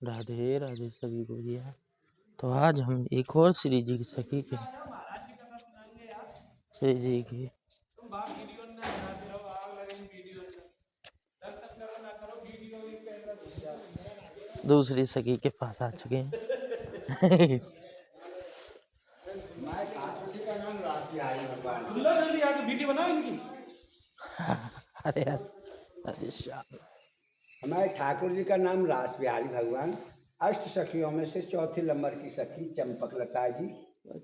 राधे राधे सभी को दिया। तो आज हम एक और श्री जी की सखी के श्री जी की दूसरी सखी के पास आ चुके हैं। वीडियो बनाओ इनकी। अरे यार अरे श्याम हमारे ठाकुर जी का नाम रास बिहारी भगवान। अष्ट सखियों में से चौथे नंबर की सखी चंपकलता जी।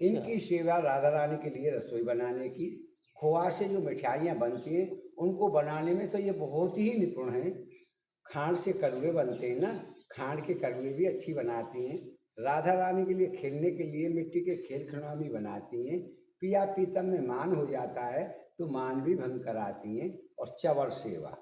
इनकी सेवा राधा रानी के लिए रसोई बनाने की, खोआ से जो मिठाइयाँ बनती हैं उनको बनाने में तो ये बहुत ही निपुण हैं। खांड से कड़वे बनते हैं ना, खांड के कड़वे भी अच्छी बनाती हैं। राधा रानी के लिए खेलने के लिए मिट्टी के खेल खिलौना भी बनाती हैं। पिया पीतम में मान हो जाता है तो मान भी भंग कराती हैं। और चवर सेवा,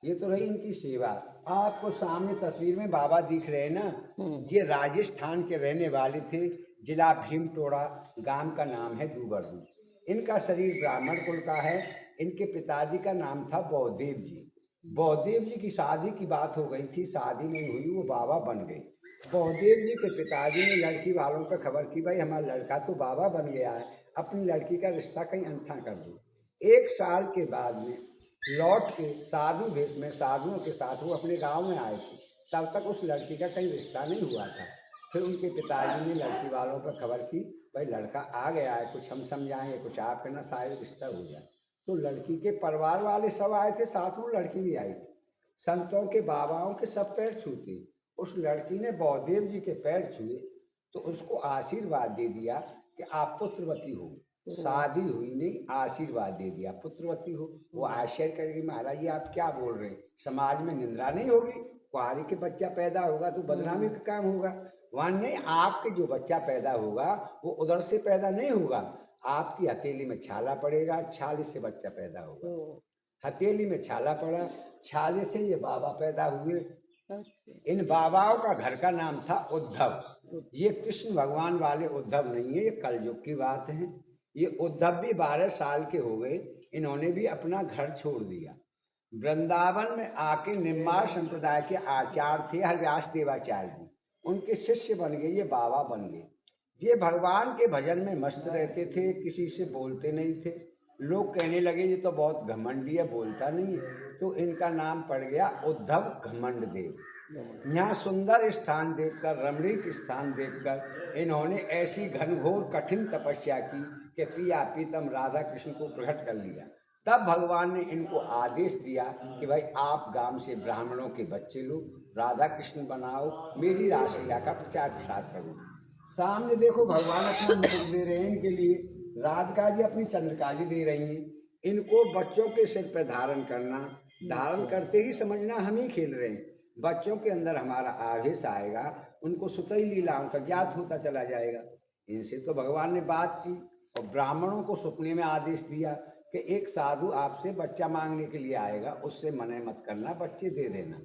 ये तो रही इनकी सेवा। आपको सामने तस्वीर में बाबा दिख रहे हैं ना, ये राजस्थान के रहने वाले थे। जिला भीमटोड़ा, गांव का नाम है दूबरदू। इनका शरीर ब्राह्मण कुल का है। इनके पिताजी का नाम था बौदेव जी। बौदेव जी की शादी की बात हो गई थी, शादी नहीं हुई, वो बाबा बन गए। बौदेव जी के पिताजी ने लड़की वालों पर खबर की, भाई हमारा लड़का तो बाबा बन गया है, अपनी लड़की का रिश्ता कहीं अंथा कर दो। 1 साल के बाद में लौट के साधु भेष में साधुओं के साथ वो अपने गांव में आए थे। तब तक उस लड़की का कहीं रिश्ता नहीं हुआ था। फिर उनके पिताजी ने लड़की वालों पर खबर की, भाई लड़का आ गया है, कुछ हम समझाएंगे, कुछ आप कहना, शायद रिश्ता हो जाए। तो लड़की के परिवार वाले सब आए थे, साथ में लड़की भी आई थी। संतों के बाबाओं के सब पैर छूते। उस लड़की ने बौदेव जी के पैर छुए तो उसको आशीर्वाद दे दिया कि आप पुत्रवती हो। शादी हुई नहीं, आशीर्वाद दे दिया पुत्रवती हो। वो आश्चर्य करेगी, महाराज जी आप क्या बोल रहे हैं, समाज में निंदा नहीं होगी? कुआरी के बच्चा पैदा होगा तो बदनामी का काम होगा। वहाँ नहीं, आपके जो बच्चा पैदा होगा वो उधर से पैदा नहीं होगा, आपकी हथेली में छाला पड़ेगा, छाले से बच्चा पैदा होगा। हथेली में छाला पड़ा, छाले से ये बाबा पैदा हुए। इन बाबाओं का घर का नाम था उद्धव। ये कृष्ण भगवान वाले उद्धव नहीं है, ये कलयुग की बात है। ये उद्धव भी 12 साल के हो गए, इन्होंने भी अपना घर छोड़ दिया। वृंदावन में आके निम्बाड़ संप्रदाय के आचार्य थे हरिदास देवाचार्य जी, उनके शिष्य बन गए, ये बाबा बन गए। ये भगवान के भजन में मस्त रहते थे, किसी से बोलते नहीं थे। लोग कहने लगे ये तो बहुत घमंडी है, बोलता नहीं है, तो इनका नाम पड़ गया उद्धव घमंड देव। यहाँ सुंदर स्थान देखकर, रमणीक स्थान देखकर इन्होंने ऐसी घनघोर कठिन तपस्या की कि प्रिया प्रीतम राधा कृष्ण को प्रकट कर लिया। तब भगवान ने इनको आदेश दिया कि भाई आप गांव से ब्राह्मणों के बच्चे लो, राधा कृष्ण बनाओ, मेरी रासलीला का प्रचार प्रसार करो। सामने देखो भगवान अपना मुकुट दे रहे हैं इनके लिए, राधिका जी अपनी चंद्रकाली दे रही हैं। इनको बच्चों के सिर पर धारण करना, धारण करते ही समझना हम ही खेल रहे हैं। बच्चों के अंदर हमारा आवेश आएगा, उनको सुतई लीलाओं का ज्ञात होता चला जाएगा। इनसे तो भगवान ने बात की और ब्राह्मणों को सपने में आदेश दिया कि एक साधु आपसे बच्चा मांगने के लिए आएगा, उससे मना मत करना, बच्चे दे देना।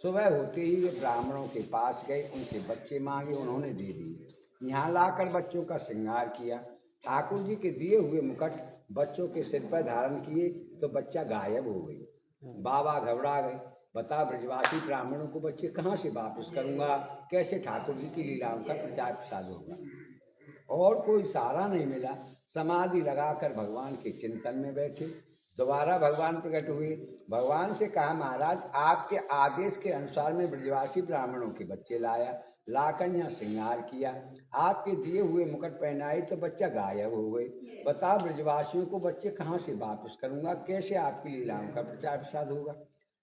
सुबह होते ही ये ब्राह्मणों के पास गए, उनसे बच्चे मांगे, उन्होंने दे दिए। यहाँ लाकर बच्चों का श्रृंगार किया, ठाकुर जी के दिए हुए मुकुट बच्चों के सिर पर धारण किए तो बच्चा गायब हो गई। बाबा घबरा गए, बता ब्रजवासी ब्राह्मणों को बच्चे कहाँ से वापस करूँगा, कैसे ठाकुर जी की लीलाओं का प्रचार प्रसार होगा। और कोई सहारा नहीं मिला। समाधि लगाकर भगवान के चिंतन में बैठे। दोबारा भगवान प्रकट हुए, भगवान से कहा महाराज आपके आदेश के अनुसार मैं ब्रजवासी ब्राह्मणों के बच्चे लाया, लाकर यहाँ श्रृंगार किया, आपके दिए हुए मुकुट पहनाए तो बच्चा गायब हो गए। बता ब्रजवासियों को बच्चे कहाँ से वापस करूँगा, कैसे आपकी लीलाओं का प्रचार प्रसार होगा।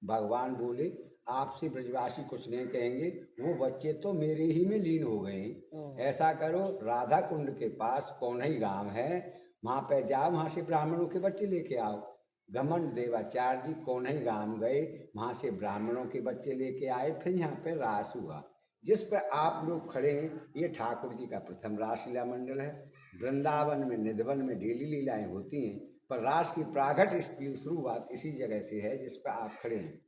भगवान बोले आपसे ब्रजवासी कुछ नहीं कहेंगे, वो बच्चे तो मेरे ही में लीन हो गए। ऐसा करो, राधा कुंड के पास कौनई गांव है, वहाँ पे जाओ, वहाँ से ब्राह्मणों के बच्चे लेके आओ। घमंड देवाचार्य जी कौनई गांव गए, वहाँ से ब्राह्मणों के बच्चे लेके आए। फिर यहाँ पे रास हुआ, जिस पर आप लोग खड़े हैं, ये ठाकुर जी का प्रथम रासलीला मंडल है। वृंदावन में निधवन में डेली लीलाएं होती हैं, पर रास की प्रागट इसकी शुरुआत इसी जगह से है जिस पर आप खड़े हैं।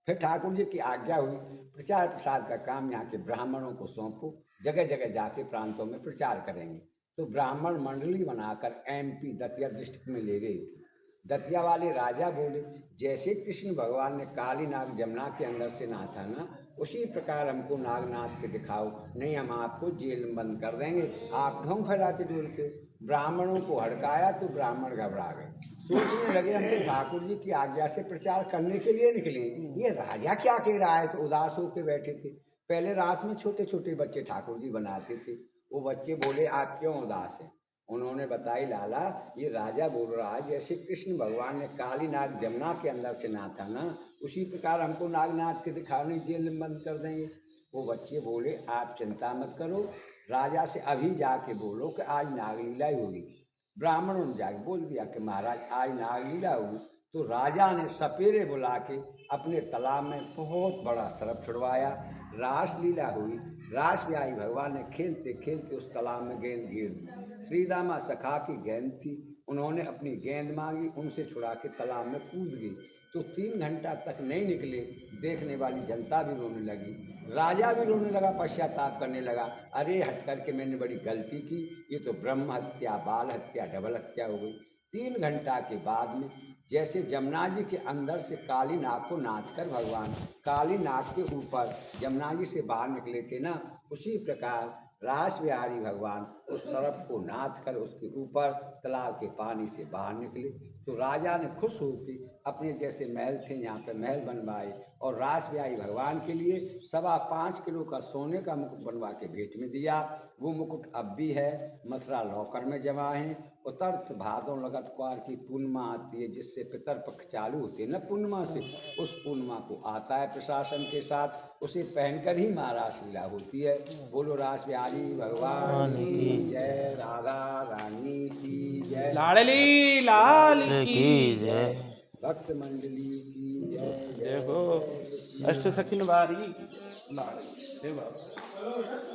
फिर ठाकुर जी की आज्ञा हुई, प्रचार प्रसार का काम यहाँ के ब्राह्मणों को सौंपो, जगह जगह जाके प्रांतों में प्रचार करेंगे। तो ब्राह्मण मंडली बनाकर MP दतिया डिस्ट्रिक्ट में ले गई थी। दतिया वाले राजा बोले जैसे कृष्ण भगवान ने काली नाग जमुना के अंदर से नहा था ना, उसी प्रकार हमको नागनाथ के दिखाओ, नहीं हम आपको जेल में बंद कर देंगे। आप ढोंग फैलाते डोलते। ब्राह्मणों को हड़काया तो ब्राह्मण घबरा गए, सोचने लगे हम तो ठाकुर जी की आज्ञा से प्रचार करने के लिए निकले, ये राजा क्या कह रहा है। तो उदास होकर बैठे थे। पहले रास में छोटे छोटे बच्चे ठाकुर जी बनाते थे। वो बच्चे बोले आप क्यों उदास हैं। उन्होंने बताई लाला ये राजा बोल रहा है जैसे कृष्ण भगवान ने काली नाग जमुना के अंदर से नाथा ना, उसी प्रकार हमको नागनाथ के दिखाने जेल में बंद कर देंगे। वो बच्चे बोले आप चिंता मत करो, राजा से अभी जाके बोलो कि आज नागलीला ही होगी। ब्राह्मणों ने जाके बोल दिया कि महाराज आज नागलीला हुई। तो राजा ने सपेरे बुला के अपने तालाब में बहुत बड़ा सर्प छुड़वाया, रासलीला हुई। रास ब्याही भगवान ने खेलते खेलते उस तालाब में गेंद गिर दी। श्रीदामा सखा की गेंद थी, उन्होंने अपनी गेंद मांगी, उनसे छुड़ा के तालाब में कूद गई। तो 3 घंटा तक नहीं निकले। देखने वाली जनता भी रोने लगी, राजा भी रोने लगा, पश्चाताप करने लगा, अरे हट करके मैंने बड़ी गलती की, ये तो ब्रह्म हत्या, बाल हत्या, डबल हत्या हो गई। 3 घंटा के बाद में जैसे जमुना जी के अंदर से काली नाग को नाचकर भगवान काली नाग के ऊपर जमुना जी से बाहर निकले थे ना, उसी प्रकार रास बिहारी भगवान उस सर्प को नाच कर उसके ऊपर तालाब के पानी से बाहर निकले। तो राजा ने खुश होकर अपने जैसे महल थे यहाँ पर महल बनवाए और रास बिहारी भगवान के लिए 5.25 किलो का सोने का मुकुट बनवा के भेंट में दिया। वो मुकुट अब भी है, मथुरा लॉकर में जमा है। उतर्थ भादों लगत क्वार की पूर्णिमा आती है, जिससे पितरपक्ष चालू होते हैं न पूर्णिमा से, उस पूर्णिमा को आता है प्रशासन के साथ, उसे पहनकर ही महारास लीला होती है। बोलो रास बिहारी भगवान की जय, राधा रानी की जय, लाडली लाल की जय। भक्त मंडली की जय। देखो अष्ट सखिन बारी लाडली हे बाबा।